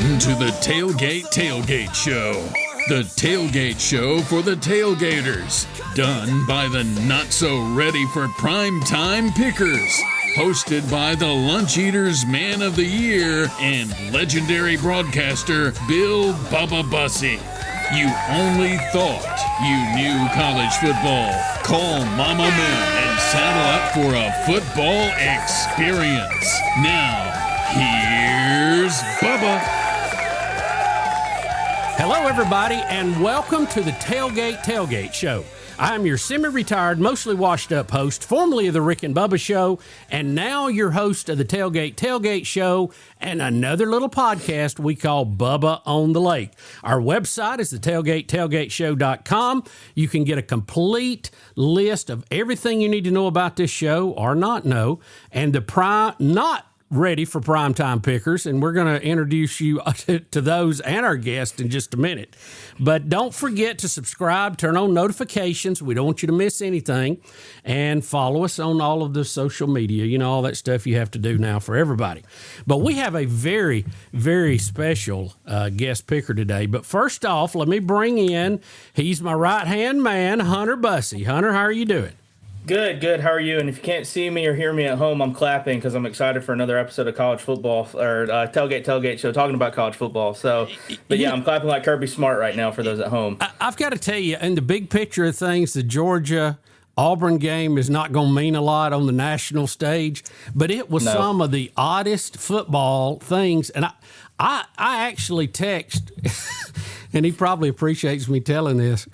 Welcome to the Tailgate Tailgate Show. The tailgate show for the tailgaters. Done by the not-so-ready for primetime pickers. Hosted by the Lunch Eaters Man of the Year and legendary broadcaster Bill Bubba Bussey. You only thought you knew college football. Call Mama Moon and saddle up for a football experience. Now, here's Bubba. Hello, everybody, and welcome to the Tailgate Tailgate Show. I'm your semi-retired, mostly washed-up host, formerly of the Rick and Bubba Show, and now your host of the Tailgate Tailgate Show and another little podcast we call Bubba on the Lake. Our website is the tailgatetailgateshow.com. You can get a complete list of everything you need to know about this show or not know, and the not ready for primetime pickers, and we're going to introduce you to those and our guest in just a minute. But don't forget to subscribe, turn on notifications. We don't want you to miss anything, and follow us on all of the social media. You know, all that stuff you have to do now for everybody. But we have a very, very special guest picker today. But first off, let me bring in, he's my right-hand man, Hunter Bussey. Hunter, how are you doing? Good. How are you? And if you can't see me or hear me at home, I'm clapping because I'm excited for another episode of college football or Tailgate Show talking about college football. So, but yeah, I'm clapping like Kirby Smart right now for those at home. I've got to tell you, in the big picture of things, the Georgia-Auburn game is not going to mean a lot on the national stage, but it was some of the oddest football things. And I actually text, and he probably appreciates me telling this,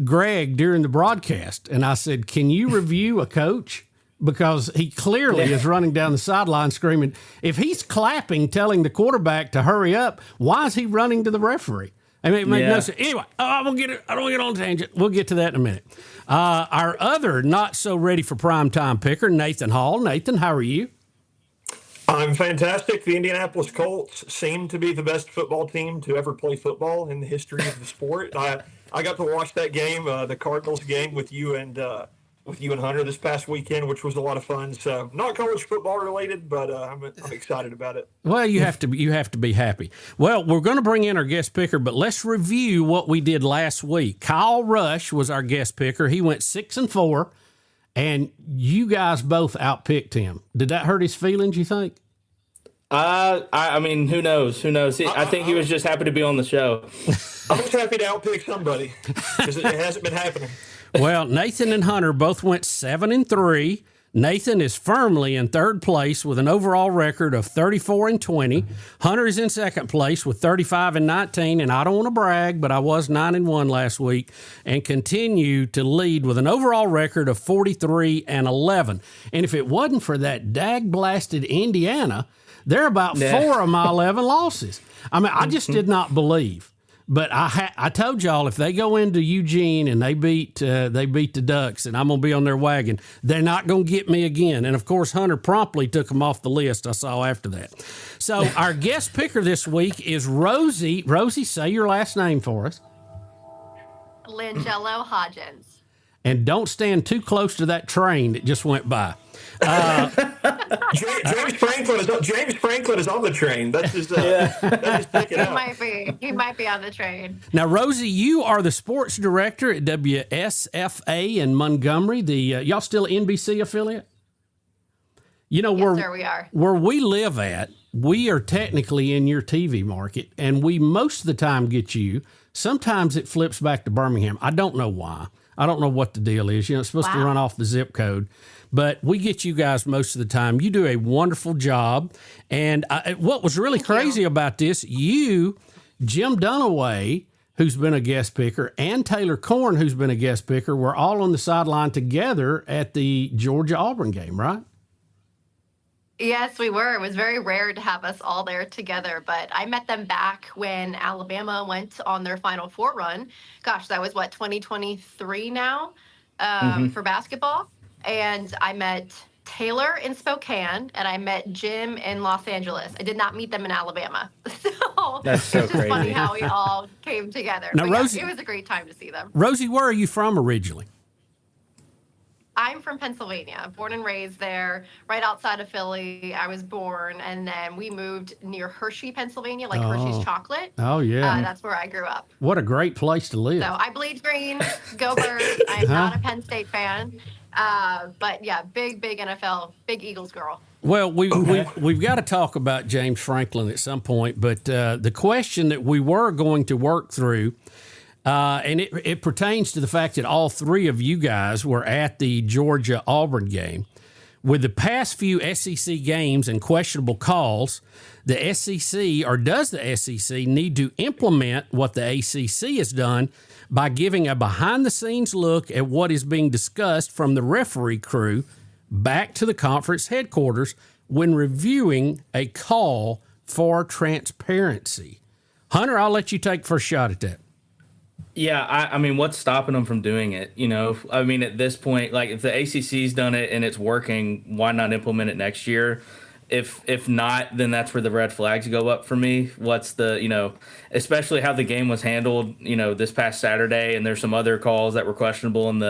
Greg during the broadcast, and I said, can you review a coach? Because he clearly is running down the sideline screaming. If he's clapping, telling the quarterback to hurry up, why is he running to the referee? I mean, it makes no sense. Anyway, I don't get on a tangent. We'll get to that in a minute. Our other not so ready for primetime picker, Nathan Hall. Nathan, how are you? I'm fantastic. The Indianapolis Colts seem to be the best football team to ever play football in the history of the sport. I got to watch that game, the Cardinals game, with you and Hunter this past weekend, which was a lot of fun. So not college football related, but I'm excited about it. Well, you have to be happy. Well, we're going to bring in our guest picker, but let's review what we did last week. Kyle Rush was our guest picker. He went 6-4. And you guys both outpicked him. Did that hurt his feelings, you think? I mean, who knows? I think he was just happy to be on the show. I was happy to outpick somebody because it hasn't been happening. Well, Nathan and Hunter both went 7-3. Nathan is firmly in third place with an overall record of 34-20. Hunter is in second place with 35-19, and I don't want to brag, but I was 9-1 last week and continue to lead with an overall record of 43-11. And if it wasn't for that dag-blasted Indiana, they're about 4 of my 11 losses. I mean, I just did not believe. But I told y'all, if they go into Eugene and they beat the Ducks, and I'm going to be on their wagon, they're not going to get me again. And, of course, Hunter promptly took them off the list I saw after that. So our guest picker this week is Rosie. Rosie, say your last name for us. Langello Hodgins. And don't stand too close to that train that just went by. James Franklin is on the train. That's just pick it out. He might be on the train. Now, Rosie, you are the sports director at WSFA in Montgomery. The y'all still NBC affiliate? You know, yes, sir, we are. Where we live at, we are technically in your TV market, and we most of the time get you. Sometimes it flips back to Birmingham. I don't know why. I don't know what the deal is. You know, it's supposed to run off the zip code. But we get you guys most of the time. You do a wonderful job. And what was really crazy about this, Jim Dunaway, who's been a guest picker, and Taylor Corn, who's been a guest picker, were all on the sideline together at the Georgia-Auburn game, right? Yes, we were. It was very rare to have us all there together, but I met them back when Alabama went on their Final Four run. Gosh, that was, 2023 now for basketball. And I met Taylor in Spokane, and I met Jim in Los Angeles. I did not meet them in Alabama. So that's so it's just crazy. Funny how we all came together. Now, but Rosie, it was a great time to see them. Rosie, where are you from originally? I I'm from Pennsylvania, born and raised there, right outside of Philly. I was born, and then we moved near Hershey, Pennsylvania, like Hershey's chocolate. Oh, yeah. That's where I grew up. What a great place to live. So I bleed green. Go Birds. I'm not a Penn State fan. But yeah, big NFL, big Eagles girl. Well, we've got to talk about James Franklin at some point, but the question that we were going to work through, and it pertains to the fact that all three of you guys were at the Georgia-Auburn game. With the past few SEC games and questionable calls, the SEC, or does the SEC need to implement what the ACC has done by giving a behind-the-scenes look at what is being discussed from the referee crew back to the conference headquarters when reviewing a call for transparency? Hunter, I'll let you take first shot at that. Yeah, I mean, what's stopping them from doing it? I mean, at this point, like if the ACC's done it and it's working, why not implement it next year? If not, then that's where the red flags go up for me. What's the, especially how the game was handled, this past Saturday, and there's some other calls that were questionable in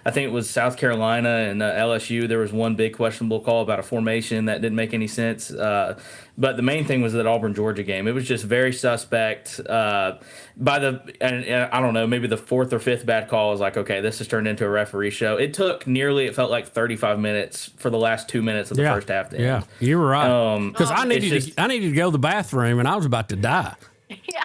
I think it was South Carolina and LSU. There was one big questionable call about a formation that didn't make any sense. But the main thing was that Auburn-Georgia game. It was just very suspect. And I don't know, maybe the fourth or fifth bad call was like, okay, this has turned into a referee show. It took it felt like 35 minutes for the last 2 minutes of the first half to end. Yeah, you were right. Because I needed to go to the bathroom, and I was about to die. Yeah.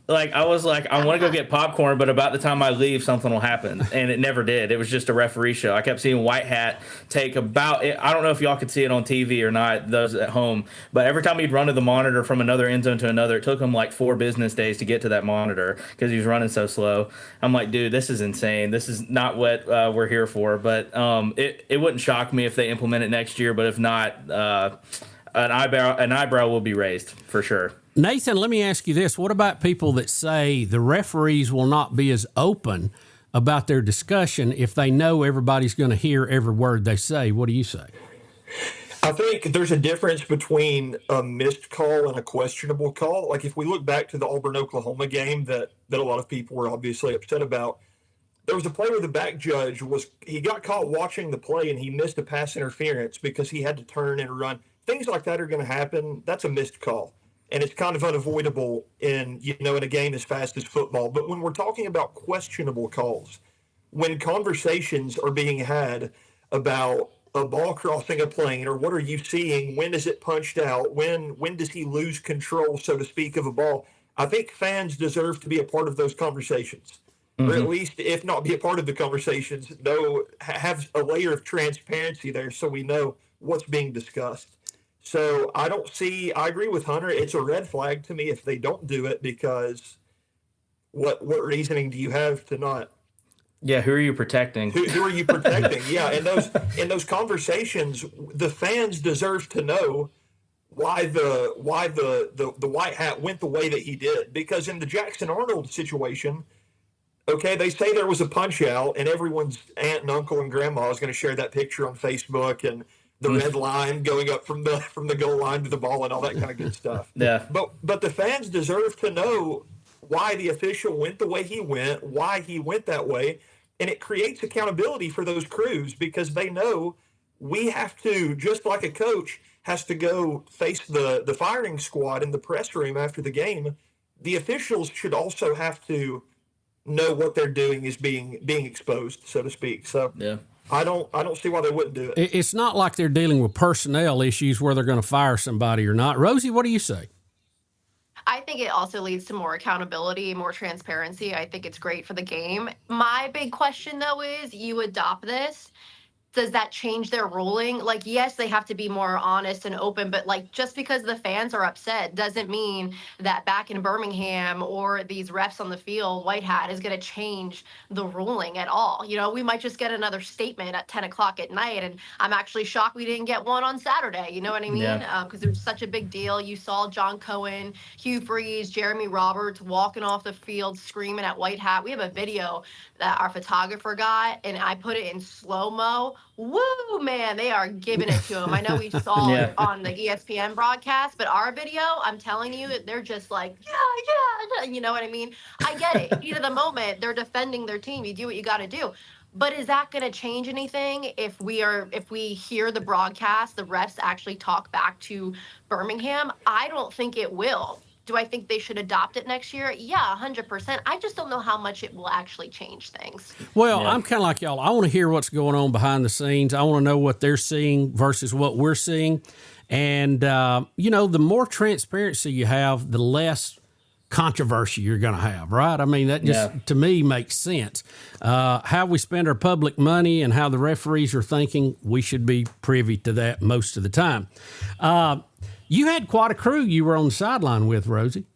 I was like, I want to go get popcorn, but about the time I leave, something will happen. And it never did. It was just a referee show. I kept seeing White Hat take I don't know if y'all could see it on TV or not, those at home, but every time he'd run to the monitor from another end zone to another, it took him like 4 business days to get to that monitor because he was running so slow. I'm like, dude, this is insane. This is not what we're here for. But it wouldn't shock me if they implement it next year, but if not, an eyebrow will be raised for sure. Nathan, let me ask you this. What about people that say the referees will not be as open about their discussion if they know everybody's going to hear every word they say? What do you say? I think there's a difference between a missed call and a questionable call. Like if we look back to the Auburn-Oklahoma game that a lot of people were obviously upset about, there was a play where the back judge he got caught watching the play and he missed a pass interference because he had to turn and run. Things like that are going to happen. That's a missed call. And it's kind of unavoidable in a game as fast as football. But when we're talking about questionable calls, when conversations are being had about a ball crossing a plane or what are you seeing, when is it punched out, when does he lose control, so to speak, of a ball, I think fans deserve to be a part of those conversations. Mm-hmm. Or at least, if not be a part of the conversations, have a layer of transparency there so we know what's being discussed. So I agree with Hunter. It's a red flag to me if they don't do it because what reasoning do you have to not? Yeah, who are you protecting? Who are you protecting? Yeah, in those conversations, the fans deserve to know why the White Hat went the way that he did. Because in the Jackson Arnold situation, okay, they say there was a punch out, and everyone's aunt and uncle and grandma is going to share that picture on Facebook and the red line going up from the goal line to the ball and all that kind of good stuff. Yeah. But the fans deserve to know why the official went the way he went, why he went that way, and it creates accountability for those crews because they know we have to, just like a coach has to go face the firing squad in the press room after the game, the officials should also have to know what they're doing is being exposed, so to speak. So yeah. I don't see why they wouldn't do it. It's not like they're dealing with personnel issues where they're going to fire somebody or not. Rosie, what do you say? I think it also leads to more accountability, more transparency. I think it's great for the game. My big question, though, is you adopt this. Does that change their ruling? Like, yes, they have to be more honest and open, but like just because the fans are upset doesn't mean that back in Birmingham or these refs on the field, White Hat is going to change the ruling at all. We might just get another statement at 10 o'clock at night, and I'm actually shocked we didn't get one on Saturday. You know what I mean? Yeah. Because it was such a big deal. You saw John Cohen, Hugh Freeze, Jeremy Roberts walking off the field screaming at White Hat. We have a video that our photographer got, and I put it in slow-mo. Woo, man, they are giving it to him. I know we saw it on the ESPN broadcast, but our video, I'm telling you, they're just like, yeah, you know what I mean? I get it. Heat of the moment, they're defending their team. You do what you got to do. But is that going to change anything if we hear the broadcast, the refs actually talk back to Birmingham? I don't think it will. Do I think they should adopt it next year? Yeah, 100%. I just don't know how much it will actually change things. Well, I'm kind of like y'all. I want to hear what's going on behind the scenes. I want to know what they're seeing versus what we're seeing. And, the more transparency you have, the less controversy you're going to have, right? I mean, that just, to me, makes sense. How we spend our public money and how the referees are thinking, we should be privy to that most of the time. You had quite a crew you were on the sideline with, Rosie.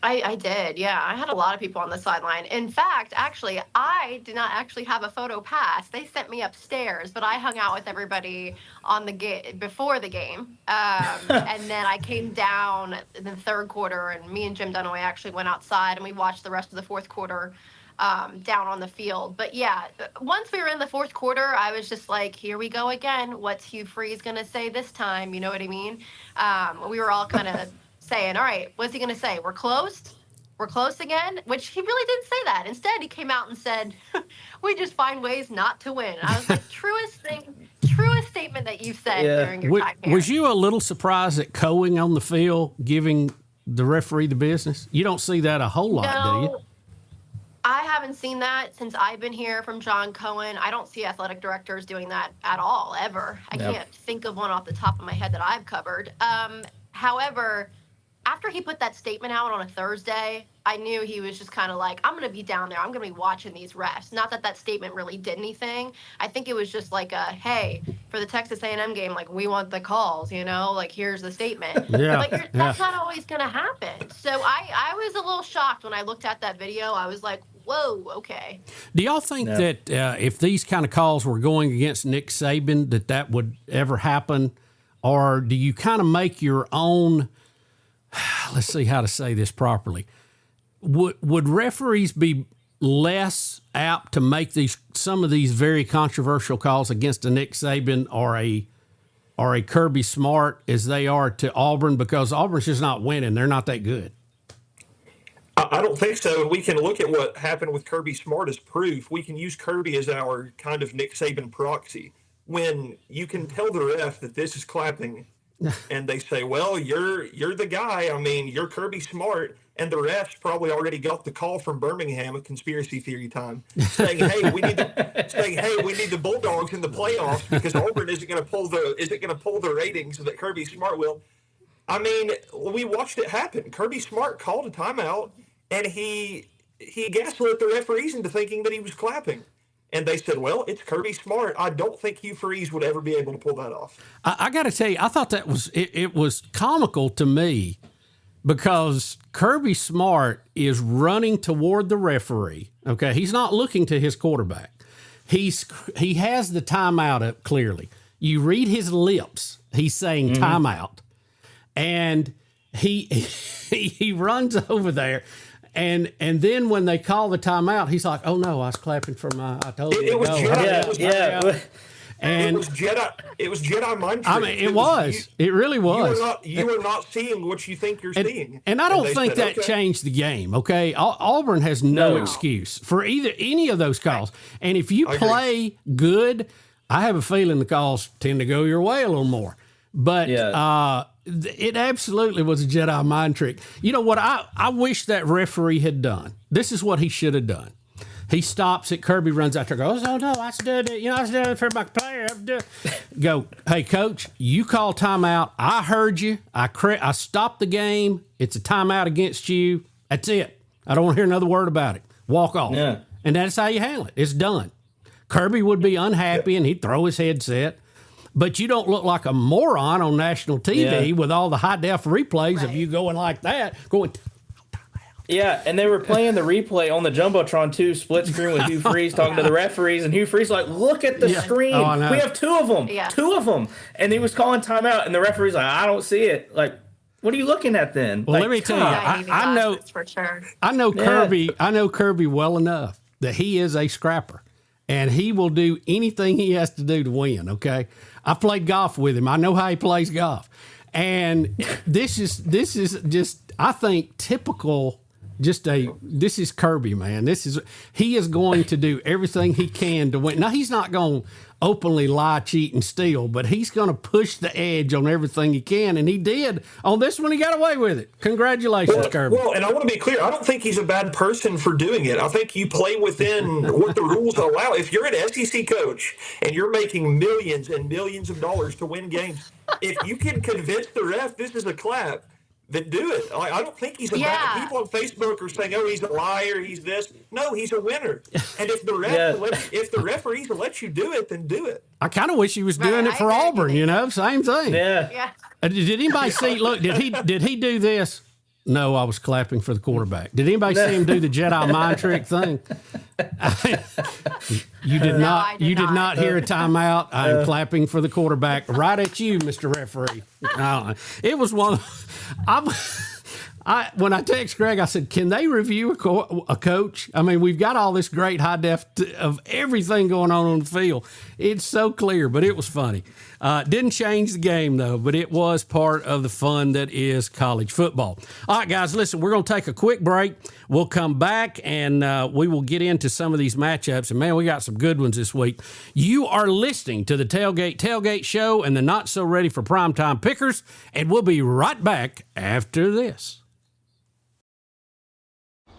I did, yeah. I had a lot of people on the sideline. In fact, actually, I did not actually have a photo pass. They sent me upstairs, but I hung out with everybody on the before the game. And then I came down in the third quarter, and me and Jim Dunaway actually went outside, and we watched the rest of the fourth quarter down on the field. But yeah, once we were in the fourth quarter, I was just like, here we go again. What's Hugh Freeze going to say this time? You know what I mean? We were all kind of saying, all right, what's he going to say? We're closed? We're close again? Which he really didn't say that. Instead, he came out and said, we just find ways not to win. I was like, truest statement that you've said during your time here. Was you a little surprised at Coing on the field giving the referee the business? You don't see that a whole lot, do you? I haven't seen that since I've been here from John Cohen. I don't see athletic directors doing that at all, ever. I can't think of one off the top of my head that I've covered. However, after he put that statement out on a Thursday, I knew he was just kind of like, I'm going to be down there. I'm going to be watching these refs. Not that statement really did anything. I think it was just like hey, for the Texas A&M game, like, we want the calls, like, here's the statement. That's not always going to happen. So I was a little shocked when I looked at that video. I was like, whoa, okay. Do y'all think that if these kind of calls were going against Nick Saban, that would ever happen? Or do you kind of make your own... Let's see how to say this properly. Would referees be less apt to make some of these very controversial calls against a Nick Saban or a Kirby Smart as they are to Auburn, because Auburn's just not winning? They're not that good. I don't think so. And we can look at what happened with Kirby Smart as proof. We can use Kirby as our kind of Nick Saban proxy. When you can tell the ref that this is clapping, and they say, well, you're the guy. I mean, you're Kirby Smart. And the refs probably already got the call from Birmingham at conspiracy theory time, saying, hey, we need the Bulldogs in the playoffs because Auburn isn't going to pull the ratings that Kirby Smart will. I mean, we watched it happen. Kirby Smart called a timeout, and he gaslit the referees into thinking that he was clapping. And they said, well, it's Kirby Smart. I don't think Hugh Freeze would ever be able to pull that off. I got to tell you, I thought that was it was comical to me because Kirby Smart is running toward the referee. Okay, he's not looking to his quarterback. He has the timeout up clearly. You read his lips. He's saying timeout. And he runs over there. And then when they call the timeout, he's like, "Oh no, I was clapping for I told you." It was Jedi. And it was Jedi mind trick. I mean, it was. It really was. You are not seeing what you think you're seeing. And I don't think that changed the game. Okay, Auburn has no excuse for any of those calls. And if you play good, I have a feeling the calls tend to go your way a little more. But it absolutely was a Jedi mind trick. You know what I wish that referee had done? This is what he should have done. He stops it. Kirby runs out there and goes, oh, no, I was doing it. I was doing it for my player. Go, hey, coach, you call timeout. I heard you. I stopped the game. It's a timeout against you. That's it. I don't want to hear another word about it. Walk off. Yeah. And that's how you handle it. It's done. Kirby would be unhappy, and he'd throw his headset. But you don't look like a moron on national TV with all the high-def replays of you going like that, going... Yeah, and they were playing the replay on the Jumbotron, too, split screen with Hugh Freeze talking to the referees, and Hugh Freeze like, look at the screen. Oh, we have two of them. Yeah. Two of them. And he was calling timeout, and the referee's like, I don't see it. Like, what are you looking at then? Well, let me tell you, I know for sure. I know Kirby well enough that he is a scrapper, and he will do anything he has to do to win, okay? I played golf with him. I know how he plays golf. And this is just, I think, typical This is Kirby, man. He is going to do everything he can to win. Now, he's not going to openly lie, cheat, and steal, but he's going to push the edge on everything he can, and he did. On this one, he got away with it. Congratulations, Kirby. Well, and I want to be clear. I don't think he's a bad person for doing it. I think you play within what the rules allow. If you're an SEC coach and you're making millions and millions of dollars to win games, if you can convince the ref this is a clap, then do it. I don't think he's a bad. People on Facebook are saying, "Oh, he's a liar. He's this." No, he's a winner. And if the referees will let you do it, then do it. I kind of wish he was doing it for Auburn. Same thing. Yeah. Did anybody see? Look, did he do this? No, I was clapping for the quarterback. Did anybody see him do the Jedi mind trick thing? You did not. You did not hear a timeout. I'm clapping for the quarterback right at you, Mr. Referee. It was one. When I text Greg, I said, "Can they review a coach? I mean, we've got all this great high def of everything going on the field. It's so clear, but it was funny. Didn't change the game, though, but it was part of the fun that is college football. All right, guys, listen, we're going to take a quick break. We'll come back, and we will get into some of these matchups. And, man, we got some good ones this week. You are listening to the Tailgate Tailgate Show and the Not So Ready for Primetime Pickers, and we'll be right back after this.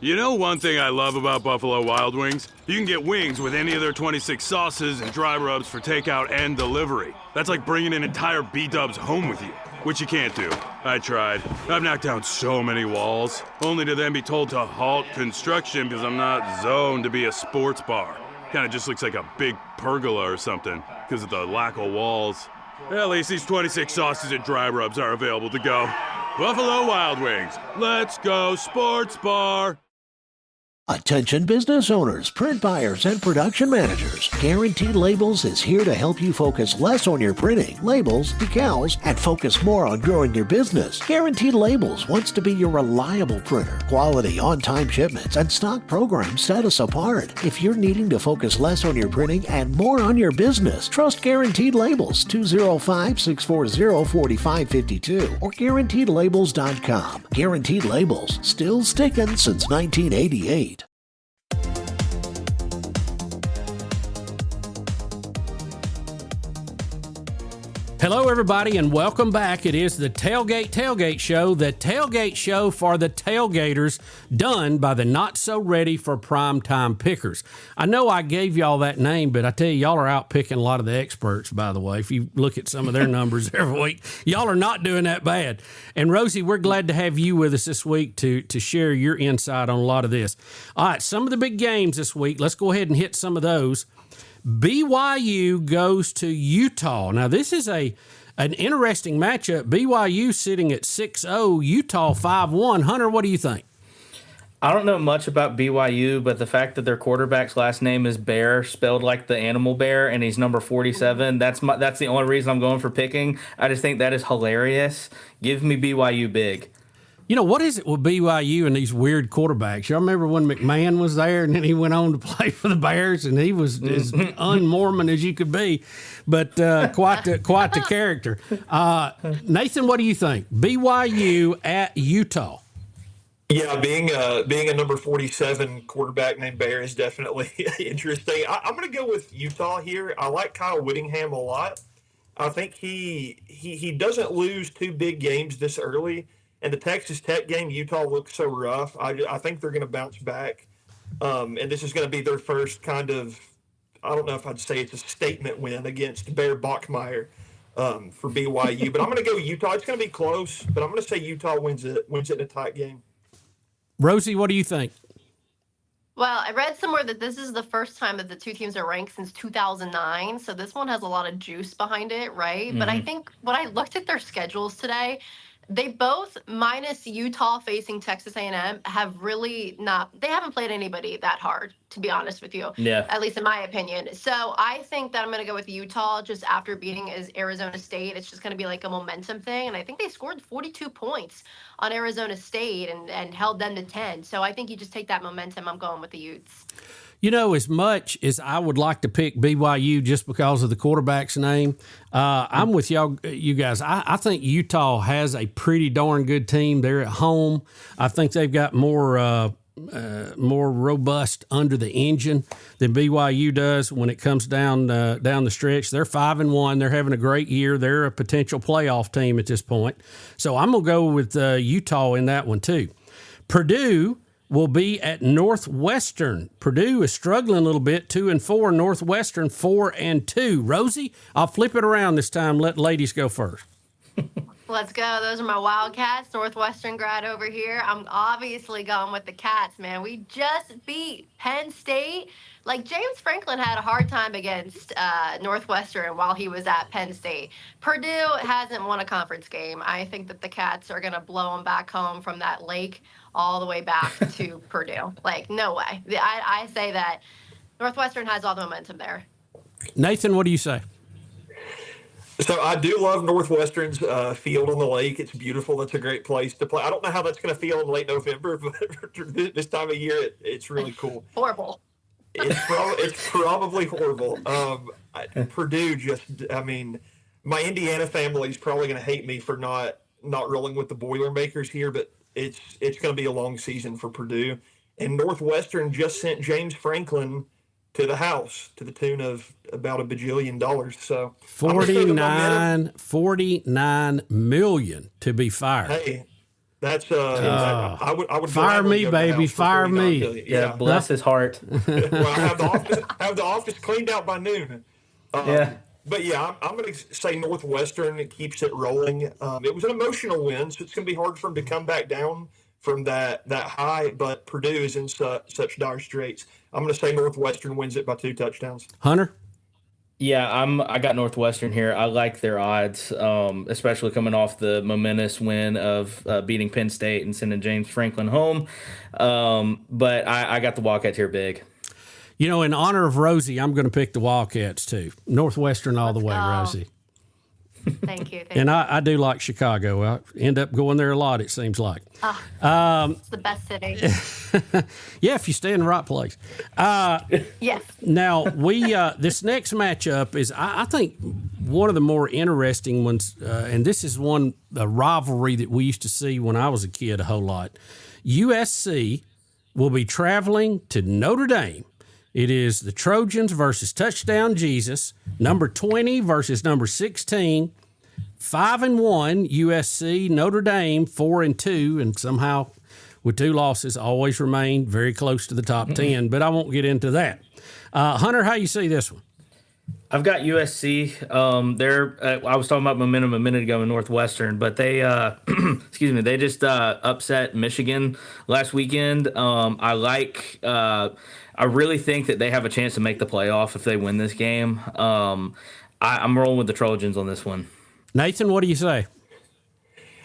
You know one thing I love about Buffalo Wild Wings? You can get wings with any of their 26 sauces and dry rubs for takeout and delivery. That's like bringing an entire B-dubs home with you, which you can't do. I tried. I've knocked down so many walls, only to then be told to halt construction because I'm not zoned to be a sports bar. Kind of just looks like a big pergola or something because of the lack of walls. At least these 26 sauces and dry rubs are available to go. Buffalo Wild Wings. Let's go sports bar. Attention business owners, print buyers, and production managers. Guaranteed Labels is here to help you focus less on your printing, labels, decals, and focus more on growing your business. Guaranteed Labels wants to be your reliable printer. Quality, on-time shipments, and stock programs set us apart. If you're needing to focus less on your printing and more on your business, trust Guaranteed Labels, 205-640-4552 or GuaranteedLabels.com. Guaranteed Labels, still sticking since 1988. Hello, everybody, and welcome back. It is the Tailgate Tailgate Show, the tailgate show for the tailgaters, done by the Not So Ready for Primetime Pickers. I know I gave y'all that name, but I tell you, y'all are out picking a lot of the experts, by the way. If you look at some of their numbers every week, y'all are not doing that bad. And, Rosie, we're glad to have you with us this week to share your insight on a lot of this. All right, some of the big games this week. Let's go ahead and hit some of those. BYU goes to Utah. Now, this is an interesting matchup. BYU sitting at 6-0, Utah 5-1. Hunter, what do you think? I don't know much about BYU, but the fact that their quarterback's last name is Bear, spelled like the animal bear, and he's number 47, that's the only reason I'm going for picking. I just think that is hilarious. Give me BYU big. You know, what is it with BYU and these weird quarterbacks? Y'all remember when McMahon was there and then he went on to play for the Bears and he was as un-Mormon as you could be, but quite the character. Nathan, what do you think? BYU at Utah. Yeah, being a number 47 quarterback named Bear is definitely interesting. I'm going to go with Utah here. I like Kyle Whittingham a lot. I think he doesn't lose two big games this early. And the Texas Tech game, Utah looks so rough. I think they're going to bounce back. And this is going to be their first kind of, I don't know if I'd say it's a statement win against Bear Bachmeier for BYU. But I'm going to go Utah. It's going to be close, but I'm going to say Utah wins it in a tight game. Rosie, what do you think? Well, I read somewhere that this is the first time that the two teams are ranked since 2009. So this one has a lot of juice behind it, right? Mm-hmm. But I think when I looked at their schedules today, they both, minus Utah facing Texas A&M, have really they haven't played anybody that hard, to be honest with you. Yeah. At least in my opinion. So I think that I'm going to go with Utah just after beating Arizona State. It's just going to be like a momentum thing. And I think they scored 42 points on Arizona State and held them to 10. So I think you just take that momentum. I'm going with the Utes. You know, as much as I would like to pick BYU just because of the quarterback's name, I'm with y'all, you guys. I think Utah has a pretty darn good team. They're at home. I think they've got more robust under the engine than BYU does when it comes down the stretch. They're 5-1. They're having a great year. They're a potential playoff team at this point. So I'm gonna go with Utah in that one too. Purdue will be at Northwestern. Purdue is struggling a little bit, 2-4. Northwestern 4-2. Rosie, I'll flip it around this time. Let ladies go first. Let's go. Those are my Wildcats. Northwestern grad over here. I'm obviously going with the Cats, man. We just beat Penn State. Like, James Franklin had a hard time against Northwestern while he was at Penn State. Purdue hasn't won a conference game. I think that the Cats are going to blow them back home from that lake all the way back to Purdue. Like, no way. I say that Northwestern has all the momentum there. Nathan, what do you say? So I do love Northwestern's field on the lake. It's beautiful. That's a great place to play. I don't know how that's going to feel in late November, but this time of year, it's really cool. Horrible. It's probably horrible. Purdue my Indiana family's probably going to hate me for not rolling with the Boilermakers here, but it's going to be a long season for Purdue. And Northwestern just sent James Franklin to the house to the tune of about $1 bajillion. So $49 million to be fired. Hey, that's I would fire me, baby, fire me. Million. Yeah, bless his heart. Well, have the office cleaned out by noon. Yeah. But yeah, I'm going to say Northwestern keeps it rolling. It was an emotional win, so it's going to be hard for them to come back down from that high. But Purdue is in such dire straits. I'm going to say Northwestern wins it by 2 touchdowns. Hunter? Yeah, I got Northwestern here. I like their odds, especially coming off the momentous win of beating Penn State and sending James Franklin home. But I got the Wildcats here big. You know, in honor of Rosie, I'm going to pick the Wildcats too. Northwestern all the way, Rosie. Thank you. And I do like Chicago. I end up going there a lot, it seems like. It's the best city. Yeah, if you stay in the right place. Yes. Now, this next matchup is, I think, one of the more interesting ones, and this is a rivalry that we used to see when I was a kid a whole lot. USC will be traveling to Notre Dame. It is the Trojans versus Touchdown Jesus, number 20 versus number 16, 5-1 USC, Notre Dame 4-2, and somehow with 2 losses always remain very close to the top 10, but I won't get into that. Hunter, how you see this one? I've got USC. I was talking about momentum a minute ago in Northwestern, but they, excuse me, they just upset Michigan last weekend. I really think that they have a chance to make the playoff if they win this game. I'm rolling with the Trojans on this one. Nathan, what do you say?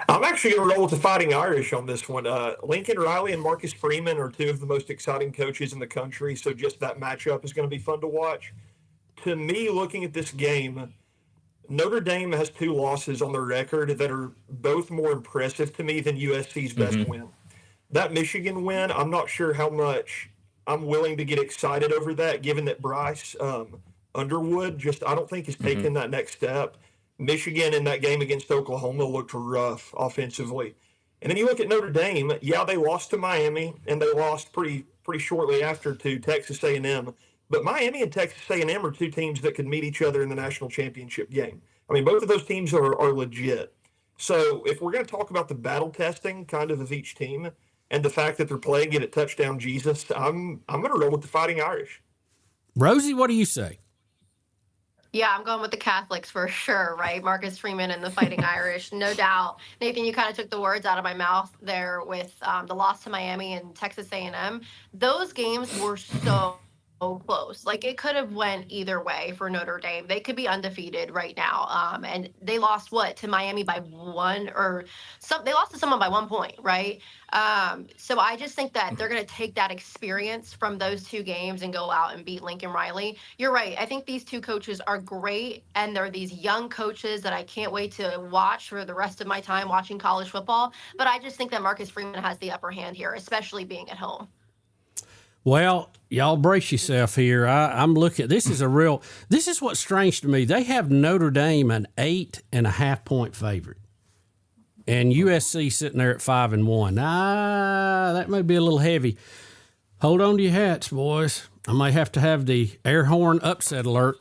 I'm actually going to roll with the Fighting Irish on this one. Lincoln Riley and Marcus Freeman are 2 of the most exciting coaches in the country, so just that matchup is going to be fun to watch. To me, looking at this game, Notre Dame has 2 losses on their record that are both more impressive to me than USC's best win. That Michigan win, I'm not sure how much I'm willing to get excited over that, given that Bryce Underwood I don't think has taken that next step. Michigan in that game against Oklahoma looked rough offensively. And then you look at Notre Dame, they lost to Miami, and they lost pretty shortly after to Texas A&M. But Miami and Texas A&M are 2 teams that could meet each other in the national championship game. I mean, both of those teams are legit. So if we're going to talk about the battle testing kind of each team, and the fact that they're playing it at Touchdown Jesus, I'm going to roll with the Fighting Irish. Rosie, what do you say? Yeah, I'm going with the Catholics for sure, right? Marcus Freeman and the Fighting Irish, no doubt. Nathan, you kind of took the words out of my mouth there with the loss to Miami and Texas A&M. Those games were so close. Like, it could have went either way for Notre Dame. They could be undefeated right now. And they lost to Miami by 1 or they lost to someone by 1 point, right? So I just think that they're going to take that experience from those 2 games and go out and beat Lincoln Riley. You're right. I think these 2 coaches are great, and they're these young coaches that I can't wait to watch for the rest of my time watching college football. But I just think that Marcus Freeman has the upper hand here, especially being at home. Well, y'all brace yourself here. I'm looking. This is what's strange to me. They have Notre Dame an 8.5 point favorite, and USC sitting there at 5-1. That may be a little heavy. Hold on to your hats, boys. I may have to have the air horn upset alert.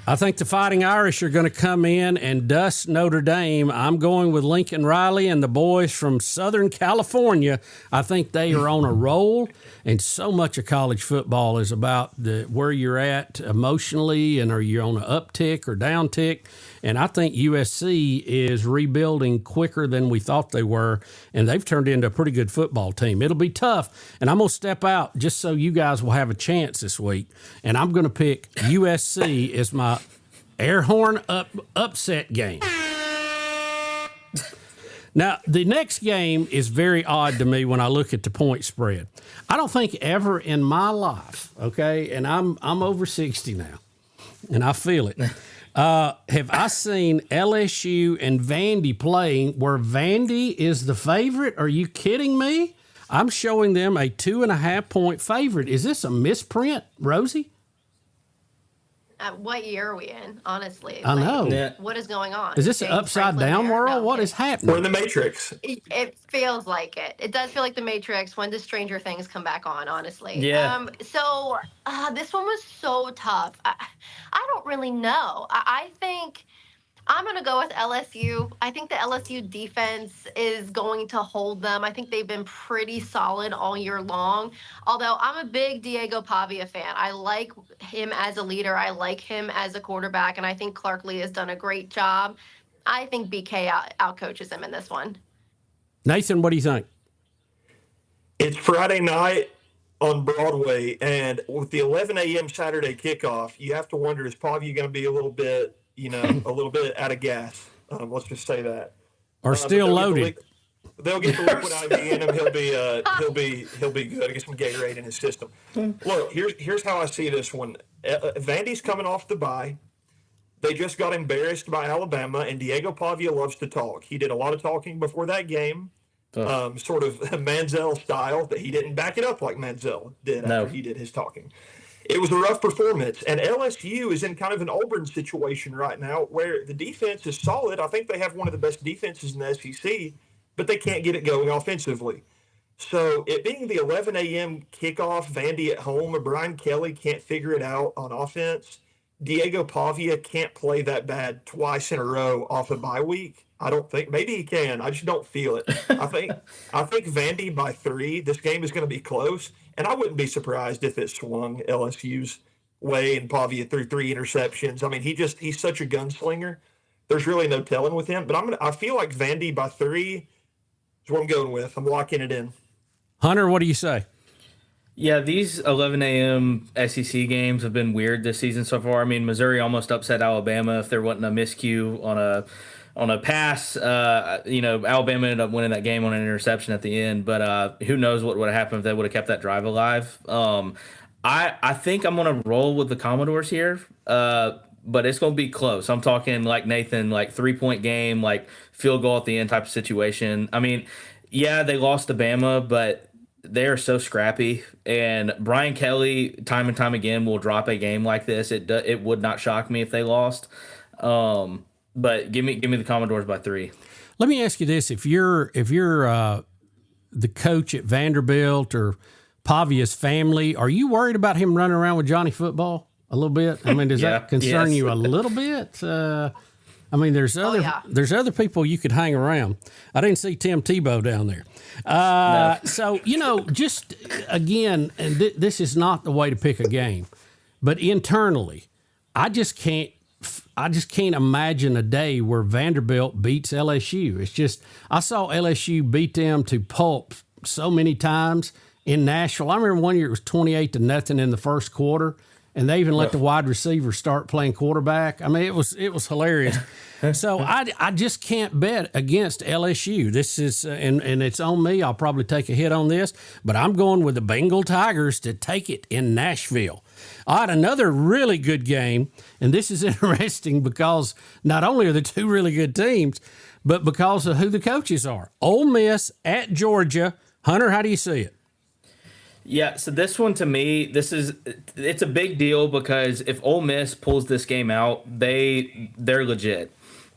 I think the Fighting Irish are going to come in and dust Notre Dame. I'm going with Lincoln Riley and the boys from Southern California. I think they are on a roll, and so much of college football is about where you're at emotionally, and are you on an uptick or downtick? And I think USC is rebuilding quicker than we thought they were, and they've turned into a pretty good football team. It'll be tough, and I'm going to step out just so you guys will have a chance this week, and I'm going to pick USC as my air horn upset game. Now, the next game is very odd to me when I look at the point spread. I don't think ever in my life, okay, and I'm over 60 now, and I feel it. Have I seen LSU and Vandy playing where Vandy is the favorite? Are you kidding me? I'm showing them a 2.5 point favorite. Is this a misprint, Rosie? What year are we in, honestly? I know. Yeah. What is going on? Is this an James upside Franklin down here? world? No, What okay. is happening? We're in the Matrix. It feels like it. It does feel like the Matrix. When does Stranger Things come back on, honestly? Yeah. So this one was so tough. I don't really know. I think I'm going to go with LSU. I think the LSU defense is going to hold them. I think they've been pretty solid all year long. Although I'm a big Diego Pavia fan. I like him as a leader. I like him as a quarterback. And I think Clark Lee has done a great job. I think BK outcoaches him in this one. Nathan, what do you think? It's Friday night on Broadway, and with the 11 a.m. Saturday kickoff, you have to wonder, is Pavia going to be a little bit out of gas? Let's just say that. Or still loaded? They'll get the liquid IV in him. He'll be good. Get some Gatorade in his system. Look, here's how I see this one. Vandy's coming off the bye. They just got embarrassed by Alabama, and Diego Pavia loves to talk. He did a lot of talking before that game, sort of Manziel style, but he didn't back it up like Manziel did after he did his talking. It was a rough performance, and LSU is in kind of an Auburn situation right now where the defense is solid. I think they have one of the best defenses in the SEC, but they can't get it going offensively. So it being the 11 a.m. kickoff, Vandy at home, Brian Kelly can't figure it out on offense. Diego Pavia can't play that bad twice in a row off a bye week. I don't think. Maybe he can. I just don't feel it. I think Vandy by 3. This game is going to be close, and I wouldn't be surprised if it swung LSU's way and Pavia threw 3 interceptions. I mean, he's such a gunslinger. There's really no telling with him. But I feel like Vandy by 3 is what I'm going with. I'm locking it in. Hunter, what do you say? Yeah, these 11 a.m. SEC games have been weird this season so far. I mean, Missouri almost upset Alabama if there wasn't a miscue on a pass. Alabama ended up winning that game on an interception at the end. But who knows what would have happened if they would have kept that drive alive. I think I'm going to roll with the Commodores here, but it's going to be close. I'm talking like Nathan, like 3-point game, like field goal at the end type of situation. I mean, yeah, they lost to Bama, but they are so scrappy, and Brian Kelly time and time again will drop a game like this. It would not shock me if they lost, but give me the Commodores by 3. Let me ask you this: if you're the coach at Vanderbilt or Pavia's family, are you worried about him running around with Johnny Football a little bit? I mean, does that concern you a little bit? I mean, there's other people you could hang around. I didn't see Tim Tebow down there. No. So, just again, and this is not the way to pick a game, but internally, I just can't imagine a day where Vanderbilt beats LSU. It's just, I saw LSU beat them to pulp so many times in Nashville. I remember one year it was 28-0 in the first quarter. And they even let the wide receiver start playing quarterback. I mean, it was hilarious. So I just can't bet against LSU. This is and it's on me. I'll probably take a hit on this, but I'm going with the Bengal Tigers to take it in Nashville. All right, another really good game, and this is interesting because not only are the two really good teams, but because of who the coaches are. Ole Miss at Georgia. Hunter, how do you see it? Yeah, so this one to me, it's a big deal because if Ole Miss pulls this game out, they're legit.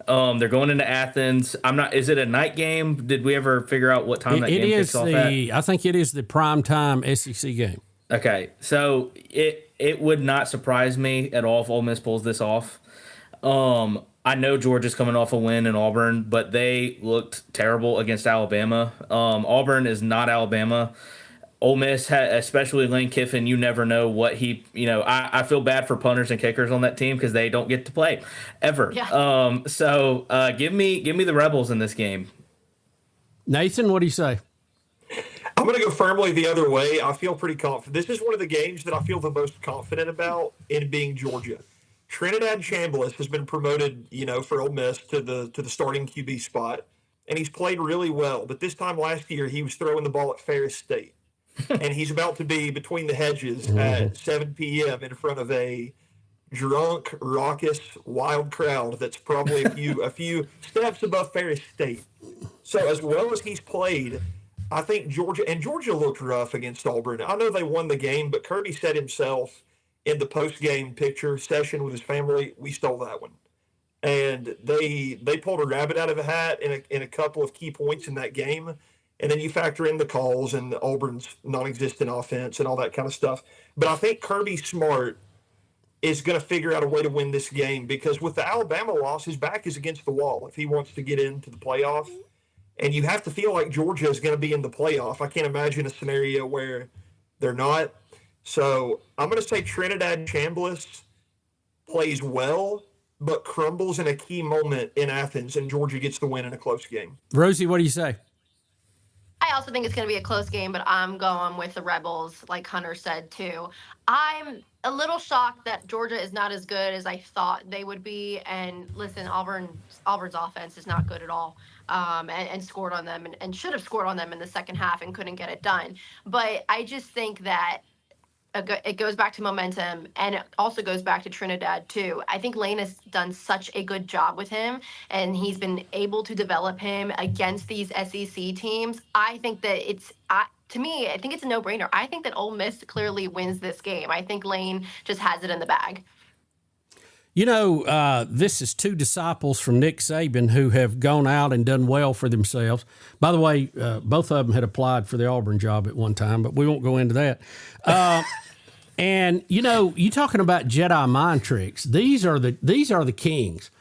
They're going into Athens. Is it a night game? Did we ever figure out what time that game kicks off at? I think it is the prime time SEC game. Okay, so it would not surprise me at all if Ole Miss pulls this off. I know Georgia's coming off a win in Auburn, but they looked terrible against Alabama. Auburn is not Alabama. Ole Miss, especially Lane Kiffin, you never know what I feel bad for punters and kickers on that team because they don't get to play ever. Yeah. So give me the Rebels in this game. Nathan, what do you say? I'm going to go firmly the other way. I feel pretty confident. This is one of the games that I feel the most confident about in being Georgia. Trinidad Chambliss has been promoted, for Ole Miss to the starting QB spot, and he's played really well. But this time last year, he was throwing the ball at Ferris State. And he's about to be between the hedges at 7 p.m. in front of a drunk, raucous, wild crowd that's probably a few steps above Ferris State. So as well as he's played, I think Georgia looked rough against Auburn. I know they won the game, but Kirby said himself in the post-game picture session with his family, we stole that one. And they pulled a rabbit out of a hat in a couple of key points in that game. And then you factor in the calls and Auburn's non-existent offense and all that kind of stuff. But I think Kirby Smart is going to figure out a way to win this game because with the Alabama loss, his back is against the wall if he wants to get into the playoff. And you have to feel like Georgia is going to be in the playoff. I can't imagine a scenario where they're not. So I'm going to say Trinidad Chambliss plays well, but crumbles in a key moment in Athens, and Georgia gets the win in a close game. Rosie, what do you say? I also think it's going to be a close game, but I'm going with the Rebels, like Hunter said, too. I'm a little shocked that Georgia is not as good as I thought they would be. And listen, Auburn's offense is not good at all, and scored on them and should have scored on them in the second half and couldn't get it done. But I just think that it goes back to momentum, and it also goes back to Trinidad too. I think Lane has done such a good job with him, and he's been able to develop him against these SEC teams. I think that to me, I think it's a no-brainer. I think that Ole Miss clearly wins this game. I think Lane just has it in the bag. This is two disciples from Nick Saban who have gone out and done well for themselves. By the way, both of them had applied for the Auburn job at one time, but we won't go into that. And you talking about Jedi mind tricks. These are the kings.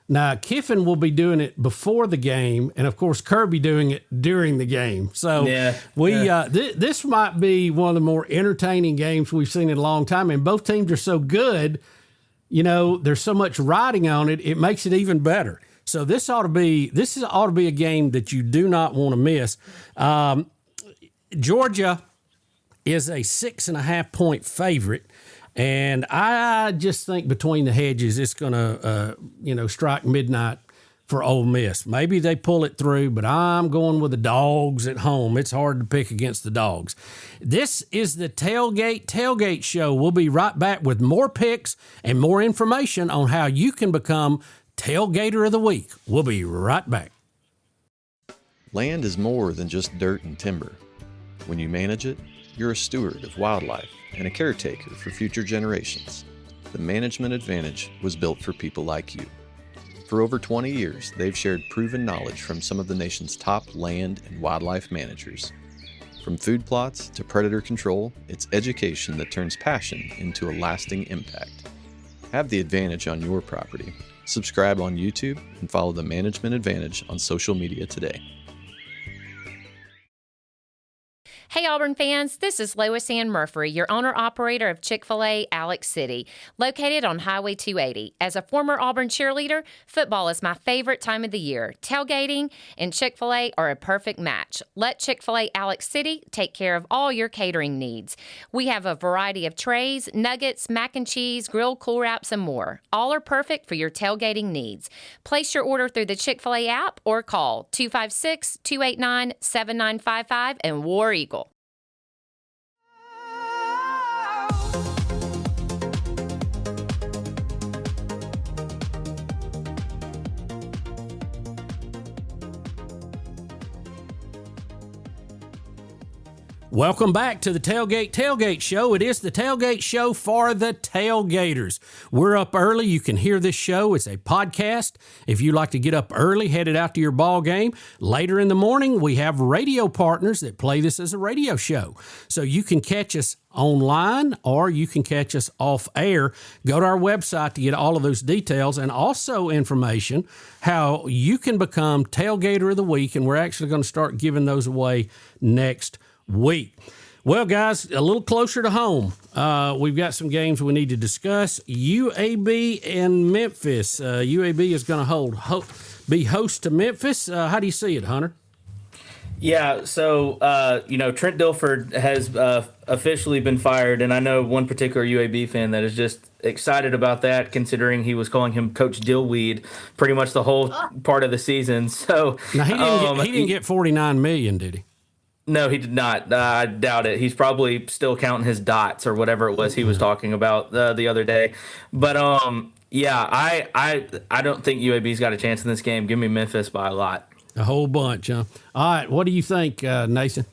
Now Kiffin will be doing it before the game, and of course Kirby doing it during the game. So this might be one of the more entertaining games we've seen in a long time. And both teams are so good. There's so much riding on it. It makes it even better. So this ought to be a game that you do not want to miss. Georgia is a 6.5 point favorite. And I just think between the hedges, it's going to, strike midnight for Ole Miss. Maybe they pull it through, but I'm going with the dogs at home. It's hard to pick against the dogs. This is the Tailgate Tailgate Show. We'll be right back with more picks and more information on how you can become Tailgater of the Week. We'll be right back. Land is more than just dirt and timber. When you manage it, you're a steward of wildlife and a caretaker for future generations. The Management Advantage was built for people like you. For over 20 years, they've shared proven knowledge from some of the nation's top land and wildlife managers. From food plots to predator control, it's education that turns passion into a lasting impact. Have the advantage on your property. Subscribe on YouTube and follow the Management Advantage on social media today. Hey Auburn fans, this is Lois Ann Murphy, your owner-operator of Chick-fil-A Alex City, located on Highway 280. As a former Auburn cheerleader, football is my favorite time of the year. Tailgating and Chick-fil-A are a perfect match. Let Chick-fil-A Alex City take care of all your catering needs. We have a variety of trays, nuggets, mac and cheese, grilled cool wraps, and more. All are perfect for your tailgating needs. Place your order through the Chick-fil-A app or call 256-289-7955 and War Eagle. Welcome back to the Tailgate Tailgate Show. It is the Tailgate Show for the tailgaters. We're up early. You can hear this show. It's a podcast. If you like to get up early, headed out to your ball game. Later in the morning, we have radio partners that play this as a radio show. So you can catch us online or you can catch us off air. Go to our website to get all of those details and also information how you can become Tailgater of the Week. And we're actually going to start giving those away next week. Well, guys, a little closer to home, we've got some games we need to discuss. UAB and Memphis. UAB is going to be host to Memphis. How do you see it, Hunter? Yeah, so, Trent Dilford has officially been fired, and I know one particular UAB fan that is just excited about that, considering he was calling him Coach Dillweed pretty much the whole part of the season. So now, he didn't get $49 million, did he? No, he did not. I doubt it. He's probably still counting his dots or whatever it was he was talking about the other day. But yeah, I don't think UAB's got a chance in this game. Give me Memphis by a lot. A whole bunch, huh? All right, what do you think, Nathan?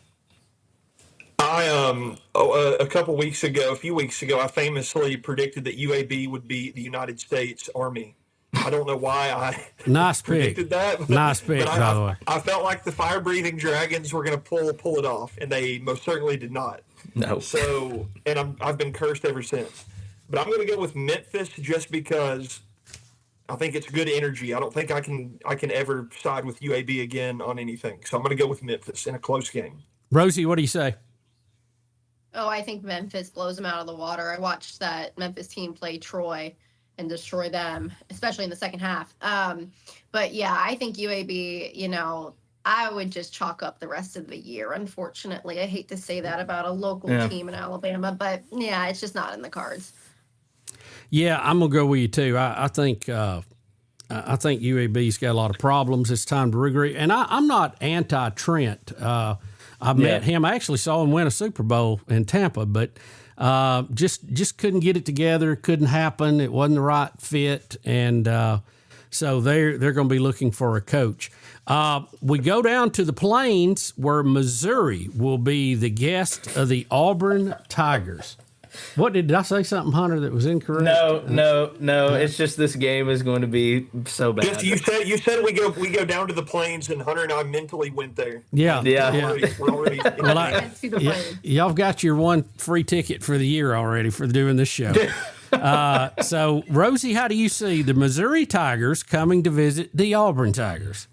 A few weeks ago, I famously predicted that UAB would be the United States Army. I don't know why I predicted that. But, nice pick, by the way. I felt like the fire-breathing dragons were going to pull it off, and they most certainly did not. No. So, and I've been cursed ever since. But I'm going to go with Memphis just because I think it's good energy. I don't think I can ever side with UAB again on anything. So I'm going to go with Memphis in a close game. Rosie, what do you say? Oh, I think Memphis blows them out of the water. I watched that Memphis team play Troy and destroy them, especially in the second half. But yeah, I think UAB, I would just chalk up the rest of the year. Unfortunately, I hate to say that about a local team in Alabama, but yeah, it's just not in the cards. Yeah, I'm gonna go with you too. I think UAB's got a lot of problems. It's time to regroup. And I'm not anti-Trent. I met him. I actually saw him win a Super Bowl in Tampa, but just couldn't get it together. Couldn't happen. It wasn't the right fit, and so they're going to be looking for a coach. We go down to the Plains, where Missouri will be the guest of the Auburn Tigers. What did I say? Something, Hunter, that was incorrect? No. It's just this game is going to be so bad. Just, you said we go down to the Plains, and Hunter and I mentally went there. Yeah. We're already y'all got your one free ticket for the year already for doing this show. So, Rosie, how do you see the Missouri Tigers coming to visit the Auburn Tigers?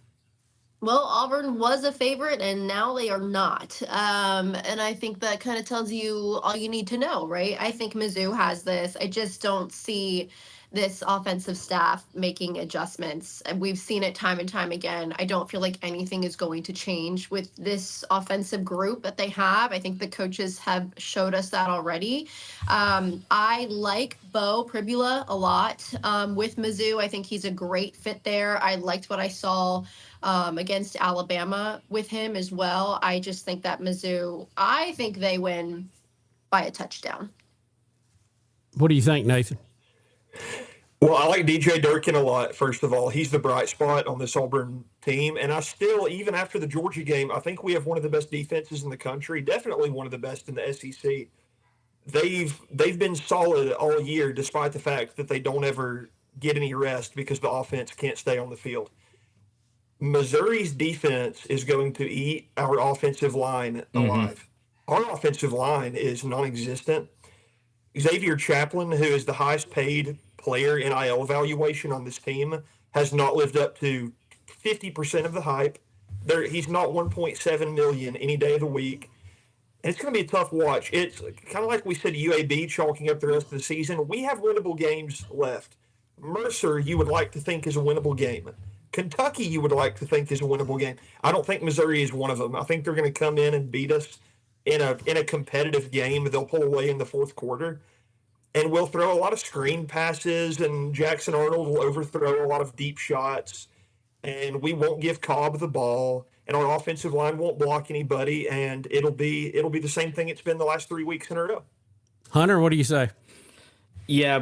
Well, Auburn was a favorite, and now they are not. And I think that kind of tells you all you need to know, right? I think Mizzou has this. I just don't see this offensive staff making adjustments. And we've seen it time and time again. I don't feel like anything is going to change with this offensive group that they have. I think the coaches have showed us that already. I like Bo Pribula a lot with Mizzou. I think he's a great fit there. I liked what I saw against Alabama with him as well. I just think that Mizzou, I think they win by a touchdown. What do you think, Nathan? Well, I like DJ Durkin a lot, first of all. He's the bright spot on this Auburn team. And I still, even after the Georgia game, I think we have one of the best defenses in the country, definitely one of the best in the SEC. They've been solid all year, despite the fact that they don't ever get any rest because the offense can't stay on the field. Missouri's defense is going to eat our offensive line alive. Our offensive line is non-existent. Xavier Chaplin, who is the highest paid player NIL evaluation on this team, has not lived up to 50% of the hype. He's not $1.7 million any day of the week. And it's going to be a tough watch. It's kind of like we said, UAB chalking up the rest of the season. We have winnable games left. Mercer, you would like to think, is a winnable game. Kentucky, you would like to think, is a winnable game. I don't think Missouri is one of them. I think they're going to come in and beat us in a competitive game. They'll pull away in the fourth quarter. And we'll throw a lot of screen passes, and Jackson Arnold will overthrow a lot of deep shots. And we won't give Cobb the ball, and our offensive line won't block anybody, and it'll be the same thing it's been the last 3 weeks in a row. Hunter, what do you say? Yeah,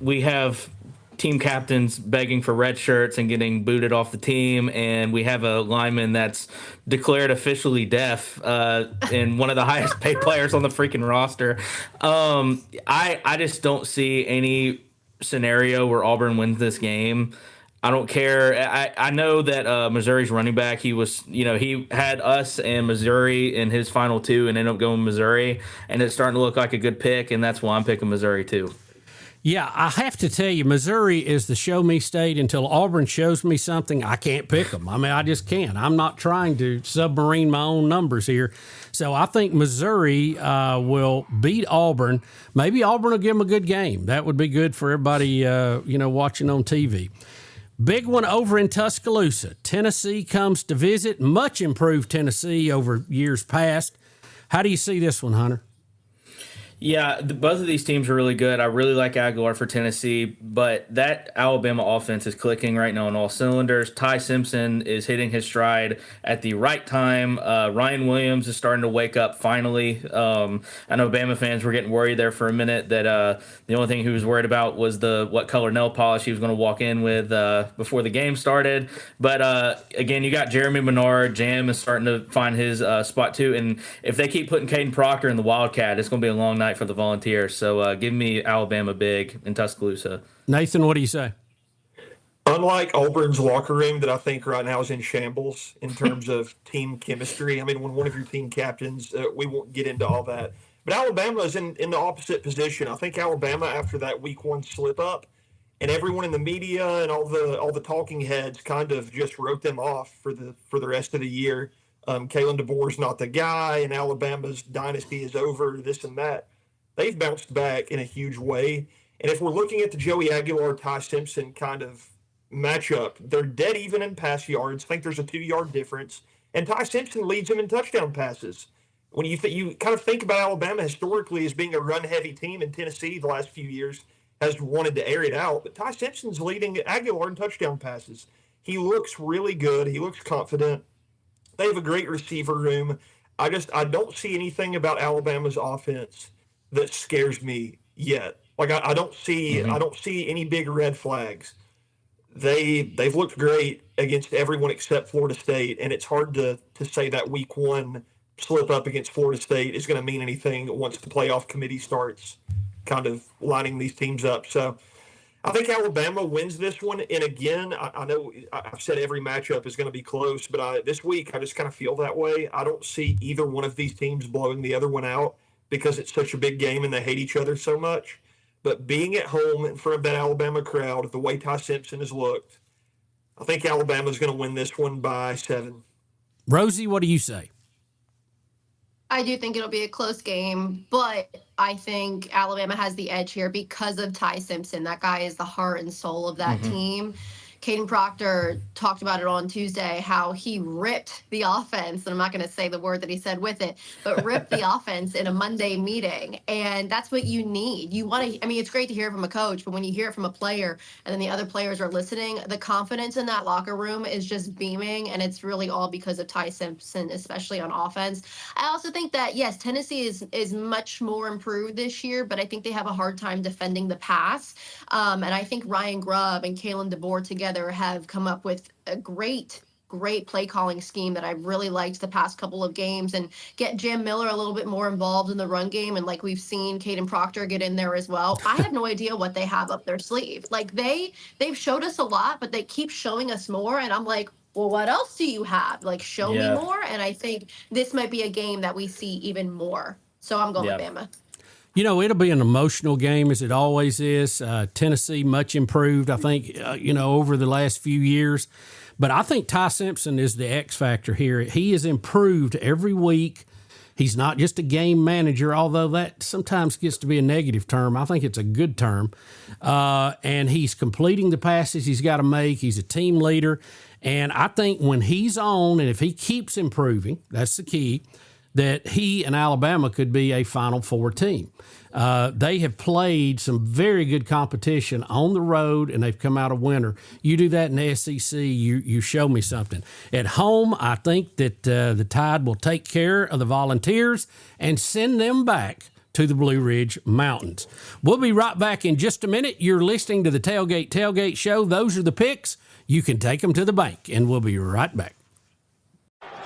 we have team captains begging for red shirts and getting booted off the team, and we have a lineman that's declared officially deaf, and one of the highest paid players on the freaking roster. I just don't see any scenario where Auburn wins this game. I don't care. I know that Missouri's running back, he had us and Missouri in his final two and ended up going Missouri, and it's starting to look like a good pick, and that's why I'm picking Missouri too. Yeah, I have to tell you, Missouri is the show me state. Until Auburn shows me something, I can't pick them. I mean, I just can't. I'm not trying to submarine my own numbers here. So I think Missouri will beat Auburn. Maybe Auburn will give them a good game. That would be good for everybody, watching on TV. Big one over in Tuscaloosa. Tennessee comes to visit. Much improved Tennessee over years past. How do you see this one, Hunter? Yeah, both of these teams are really good. I really like Aguilar for Tennessee, but that Alabama offense is clicking right now on all cylinders. Ty Simpson is hitting his stride at the right time. Ryan Williams is starting to wake up finally. I know Bama fans were getting worried there for a minute that the only thing he was worried about was what color nail polish he was going to walk in with before the game started. But again, you got Jeremy Menard. Jam is starting to find his spot too. And if they keep putting Caden Proctor in the Wildcat, it's going to be a long night for the Volunteers. So give me Alabama big in Tuscaloosa. Nathan, what do you say? Unlike Auburn's locker room that I think right now is in shambles in terms of team chemistry. I mean, when one of your team captains, we won't get into all that. But Alabama is in the opposite position. I think Alabama, after that week one slip up, and everyone in the media and all the talking heads kind of just wrote them off for the rest of the year. Kalen DeBoer's not the guy, and Alabama's dynasty is over, this and that. They've bounced back in a huge way. And if we're looking at the Joey Aguilar, Ty Simpson kind of matchup, they're dead even in pass yards. I think there's a 2-yard difference. And Ty Simpson leads them in touchdown passes. When you kind of think about Alabama historically as being a run-heavy team, in Tennessee the last few years has wanted to air it out. But Ty Simpson's leading Aguilar in touchdown passes. He looks really good. He looks confident. They have a great receiver room. I don't see anything about Alabama's offense that scares me yet. Like I don't see any big red flags. They've looked great against everyone except Florida State, and it's hard to say that week one slip up against Florida State is going to mean anything once the playoff committee starts kind of lining these teams up. So I think Alabama wins this one. And again, I know I've said every matchup is going to be close, but this week I just kind of feel that way. I don't see either one of these teams blowing the other one out because it's such a big game and they hate each other so much. But being at home in front of that Alabama crowd, the way Ty Simpson has looked, I think Alabama's going to win this one by 7. Rosie, what do you say? I do think it'll be a close game, but I think Alabama has the edge here because of Ty Simpson. That guy is the heart and soul of that team. Caden Proctor talked about it on Tuesday, how he ripped the offense, and I'm not going to say the word that he said with it, but ripped the offense in a Monday meeting. And that's what you need. You want to, I mean, it's great to hear it from a coach, but when you hear it from a player and then the other players are listening, the confidence in that locker room is just beaming, and it's really all because of Ty Simpson, especially on offense. I also think that, yes, Tennessee is much more improved this year, but I think they have a hard time defending the pass. And I think Ryan Grubb and Kalen DeBoer together have come up with a great play calling scheme that I've really liked the past couple of games, and get Jam Miller a little bit more involved in the run game. And like we've seen Caden Proctor get in there as well. I have no idea what they have up their sleeve. Like they've showed us a lot, but they keep showing us more. And I'm like, well, what else do you have? Like, show me more. And I think this might be a game that we see even more. So I'm going with Bama. You know, it'll be an emotional game, as it always is. Tennessee, much improved, I think, over the last few years. But I think Ty Simpson is the X factor here. He has improved every week. He's not just a game manager, although that sometimes gets to be a negative term. I think it's a good term. And he's completing the passes he's got to make. He's a team leader. And I think when he's on, and if he keeps improving, that's the key, that he and Alabama could be a Final Four team. They have played some very good competition on the road, and they've come out a winner. You do that in the SEC, you show me something. At home, I think that the Tide will take care of the Volunteers and send them back to the Blue Ridge Mountains. We'll be right back in just a minute. You're listening to the Tailgate Tailgate Show. Those are the picks. You can take them to the bank, and we'll be right back.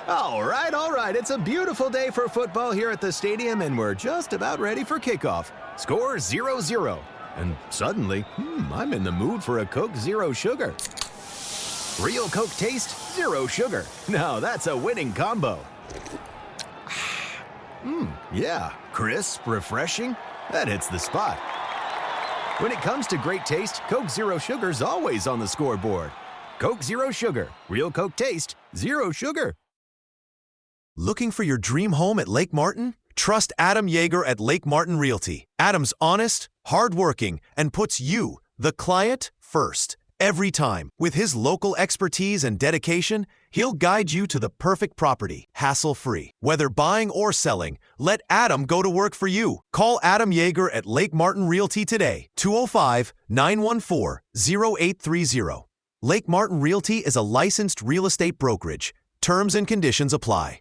All right. It's a beautiful day for football here at the stadium, and we're just about ready for kickoff. Score 0-0. And suddenly, I'm in the mood for a Coke Zero Sugar. Real Coke taste, zero sugar. Now that's a winning combo. Yeah, crisp, refreshing. That hits the spot. When it comes to great taste, Coke Zero Sugar's always on the scoreboard. Coke Zero Sugar. Real Coke taste, zero sugar. Looking for your dream home at Lake Martin? Trust Adam Yeager at Lake Martin Realty. Adam's honest, hardworking, and puts you, the client, first. Every time. With his local expertise and dedication, he'll guide you to the perfect property, hassle-free. Whether buying or selling, let Adam go to work for you. Call Adam Yeager at Lake Martin Realty today, 205-914-0830. Lake Martin Realty is a licensed real estate brokerage. Terms and conditions apply.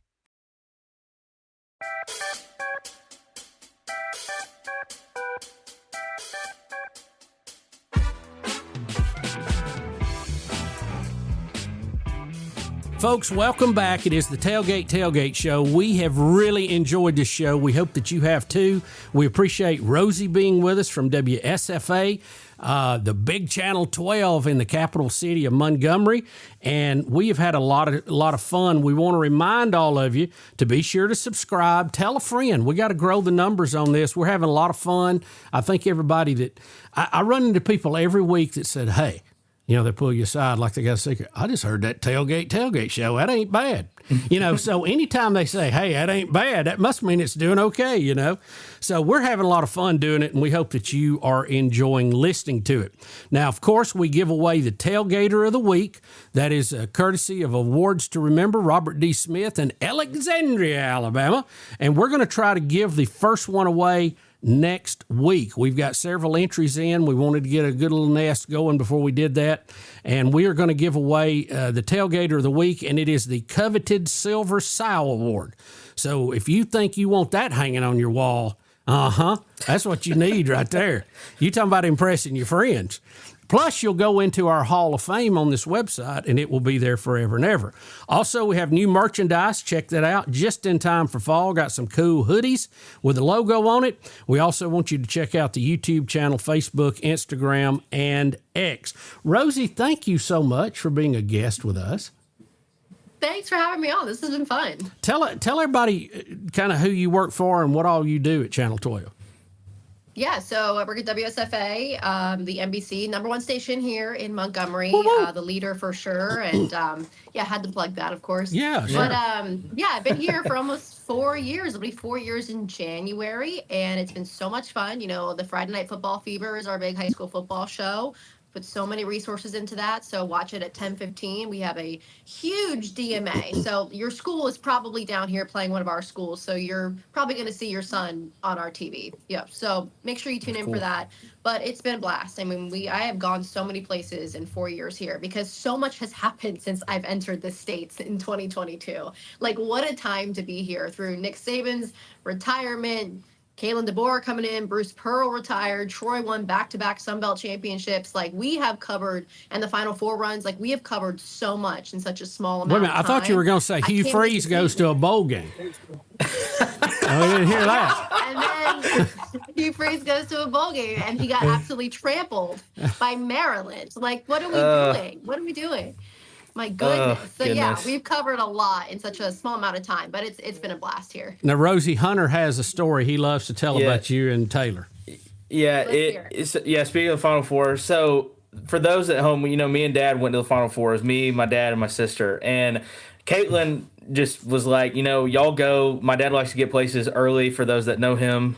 Folks, welcome back. It is the Tailgate Tailgate Show. We have really enjoyed this show. We hope that you have too. We appreciate Rosie being with us from WSFA, the big Channel 12 in the capital city of Montgomery. And we have had a lot of fun. We want to remind all of you to be sure to subscribe. Tell a friend. We got to grow the numbers on this. We're having a lot of fun. I think everybody that I run into people every week that said, hey, you know, they pull you aside like they got a secret. I just heard that Tailgate Show. That ain't bad. So anytime they say, hey, that ain't bad, that must mean it's doing okay, So we're having a lot of fun doing it, and we hope that you are enjoying listening to it. Now, of course, we give away the Tailgater of the Week. That is courtesy of Awards to Remember, Robert D. Smith in Alexandria, Alabama. And we're going to try to give the first one away next week. We've got several entries in. We wanted to get a good little nest going before we did that. And we are going to give away the Tailgater of the Week, and it is the coveted Silver Sow Award. So if you think you want that hanging on your wall, that's what you need right there. You talking about impressing your friends. Plus, you'll go into our Hall of Fame on this website, and it will be there forever and ever. Also, we have new merchandise. Check that out. Just in time for fall. Got some cool hoodies with a logo on it. We also want you to check out the YouTube channel, Facebook, Instagram, and X. Rosie, thank you so much for being a guest with us. Thanks for having me on. This has been fun. Tell everybody kind of who you work for and what all you do at Channel 12. Yeah, so I work at WSFA, the NBC #1 station here in Montgomery, the leader for sure. And had to plug that, of course. Yeah, sure. But I've been here for almost 4 years. It'll be 4 years in January, and it's been so much fun. The Friday Night Football Fever is our big high school football show. Put so many resources into that. So watch it at 10:15. We have a huge DMA. So your school is probably down here playing one of our schools. So you're probably going to see your son on our TV. Yep. So make sure you tune in for that. But it's been a blast. I mean, I have gone so many places in 4 years here because so much has happened since I've entered the States in 2022. Like, what a time to be here through Nick Saban's retirement, Kalen DeBoer coming in, Bruce Pearl retired, Troy won back-to-back Sun Belt championships. Like, we have covered, and the Final Four runs, like, we have covered so much in such a small amount of time. Wait a minute, I thought you were going to say Hugh Freeze goes to a bowl game. I didn't hear that. And then Hugh Freeze goes to a bowl game, and he got absolutely trampled by Maryland. Like, what are we doing? What are we doing? My goodness. Yeah, we've covered a lot in such a small amount of time, but it's been a blast here. Now, Rosie, Hunter has a story he loves to tell about you and Taylor. Yeah, speaking of the Final Four, so for those at home, me and Dad went to the Final Four. It was me, my dad, and my sister. And Caitlin just was like, y'all go. My dad likes to get places early for those that know him.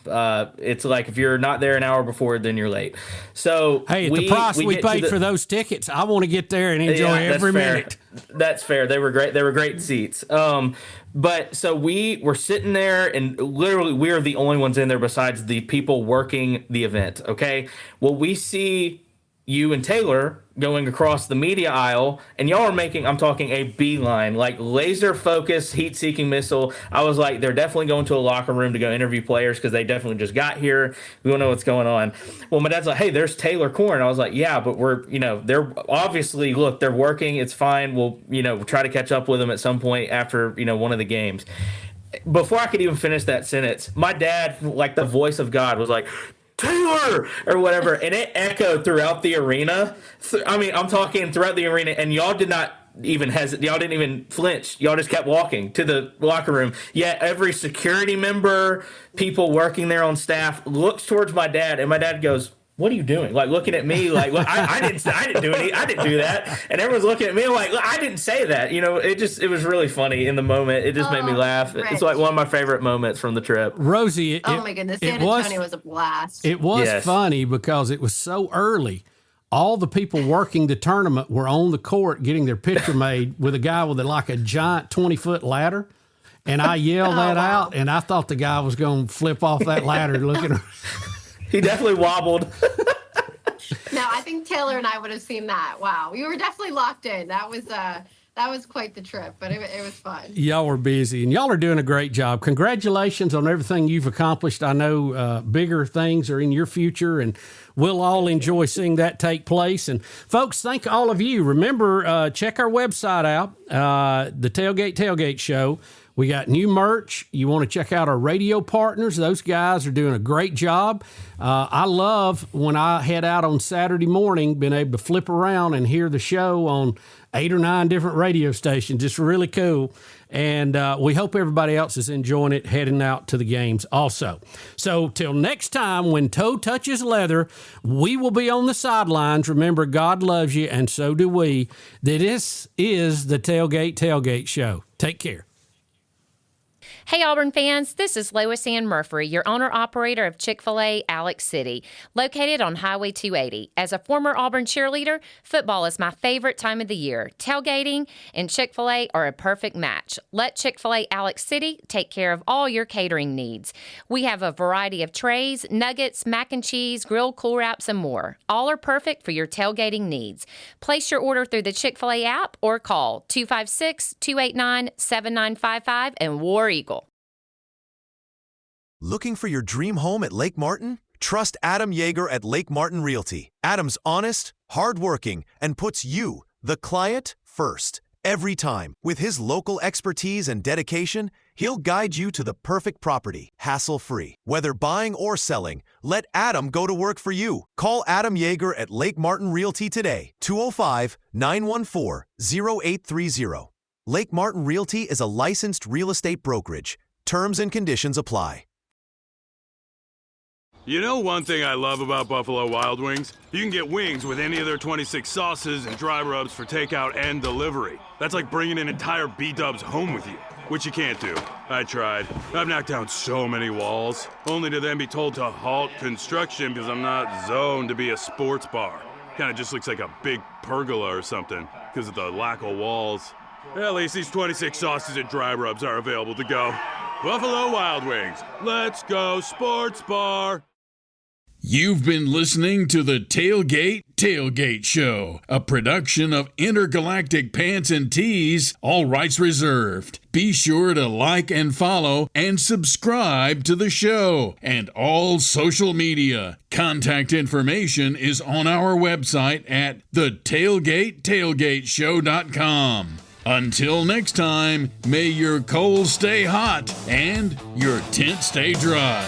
It's like if you're not there an hour before, then you're late. So hey, at the price we paid for those tickets, I want to get there and enjoy every minute. That's fair. They were great. They were great seats. But so we were sitting there, and literally we are the only ones in there besides the people working the event. Okay. Well, we see you and Taylor going across the media aisle, and y'all are making, I'm talking a beeline, like laser focused, heat seeking missile. I was like, they're definitely going to a locker room to go interview players because they definitely just got here. We don't know what's going on. Well, my dad's like, hey, there's Taylor Corn. I was like, yeah, but we're, they're obviously, look, they're working. It's fine. We'll, we'll try to catch up with them at some point after, one of the games. Before I could even finish that sentence, my dad, like the voice of God, was like, Taylor or whatever, and it echoed throughout the arena. I mean, I'm talking throughout the arena, and y'all did not even hesitate. Y'all didn't even flinch. Y'all just kept walking to the locker room. Yet every security member, people working there on staff, looks towards my dad, and my dad goes, what are you doing? Like looking at me like, well, I didn't do that. And everyone's looking at me like, I didn't say that. It was really funny in the moment. It just made me laugh. Rich. It's like one of my favorite moments from the trip. Rosie, Oh my goodness, San Antonio was a blast. It was Yes. funny because it was so early. All the people working the tournament were on the court getting their picture made with a guy with like a giant 20-foot ladder. And I yelled that out, and I thought the guy was going to flip off that ladder looking. He definitely wobbled. No, I think Taylor and I would have seen that. Wow, we were definitely locked in. That was quite the trip, but it was fun. Y'all were busy, and y'all are doing a great job. Congratulations on everything you've accomplished. I know bigger things are in your future, and we'll all enjoy seeing that take place. And folks, thank all of you. Remember, check our website out, the Tailgate Tailgate Show. We got new merch. You want to check out our radio partners. Those guys are doing a great job. I love when I head out on Saturday morning, being able to flip around and hear the show on 8 or 9 different radio stations. It's really cool. And we hope everybody else is enjoying it, heading out to the games also. So till next time, when toe touches leather, we will be on the sidelines. Remember, God loves you, and so do we. This is the Tailgate Tailgate Show. Take care. Hey, Auburn fans, this is Lois Ann Murphy, your owner-operator of Chick-fil-A Alex City, located on Highway 280. As a former Auburn cheerleader, football is my favorite time of the year. Tailgating and Chick-fil-A are a perfect match. Let Chick-fil-A Alex City take care of all your catering needs. We have a variety of trays, nuggets, mac and cheese, grilled Cool Wraps, and more. All are perfect for your tailgating needs. Place your order through the Chick-fil-A app or call 256-289-7955 and War Eagle. Looking for your dream home at Lake Martin? Trust Adam Yeager at Lake Martin Realty. Adam's honest, hardworking, and puts you, the client, first. Every time. With his local expertise and dedication, he'll guide you to the perfect property, hassle-free. Whether buying or selling, let Adam go to work for you. Call Adam Yeager at Lake Martin Realty today, 205-914-0830. Lake Martin Realty is a licensed real estate brokerage. Terms and conditions apply. You know one thing I love about Buffalo Wild Wings? You can get wings with any of their 26 sauces and dry rubs for takeout and delivery. That's like bringing an entire B-dubs home with you, which you can't do. I tried. I've knocked down so many walls, only to then be told to halt construction because I'm not zoned to be a sports bar. Kind of just looks like a big pergola or something because of the lack of walls. At least these 26 sauces and dry rubs are available to go. Buffalo Wild Wings. Let's go sports bar. You've been listening to the Tailgate Tailgate Show, a production of Intergalactic Pants and Tees, all rights reserved. Be sure to like and follow and subscribe to the show and all social media. Contact information is on our website at thetailgatetailgateshow.com. Until next time, may your coals stay hot and your tent stay dry.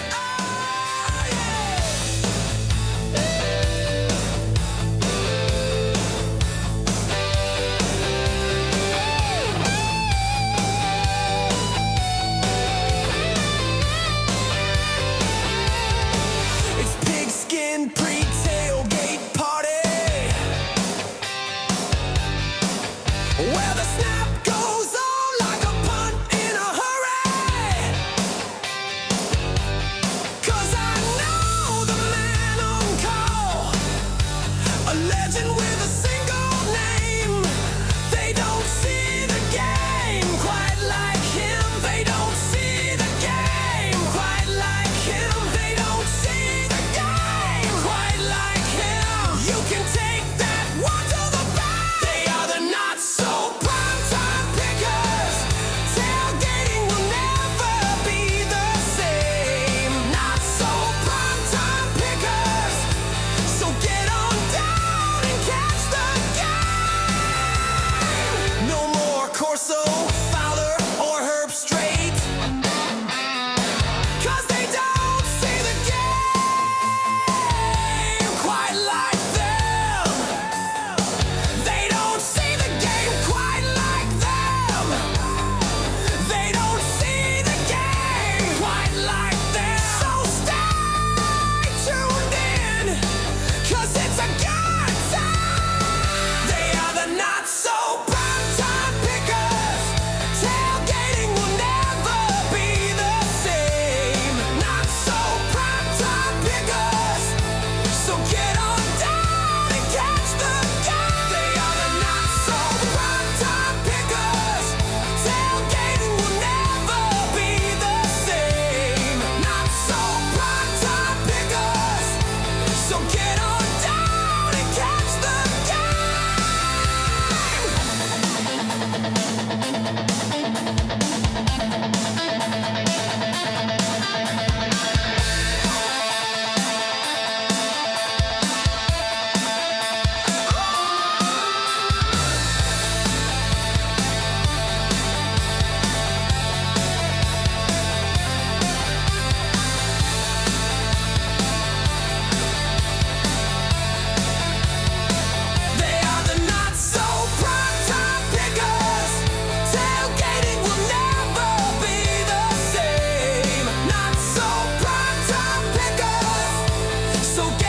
So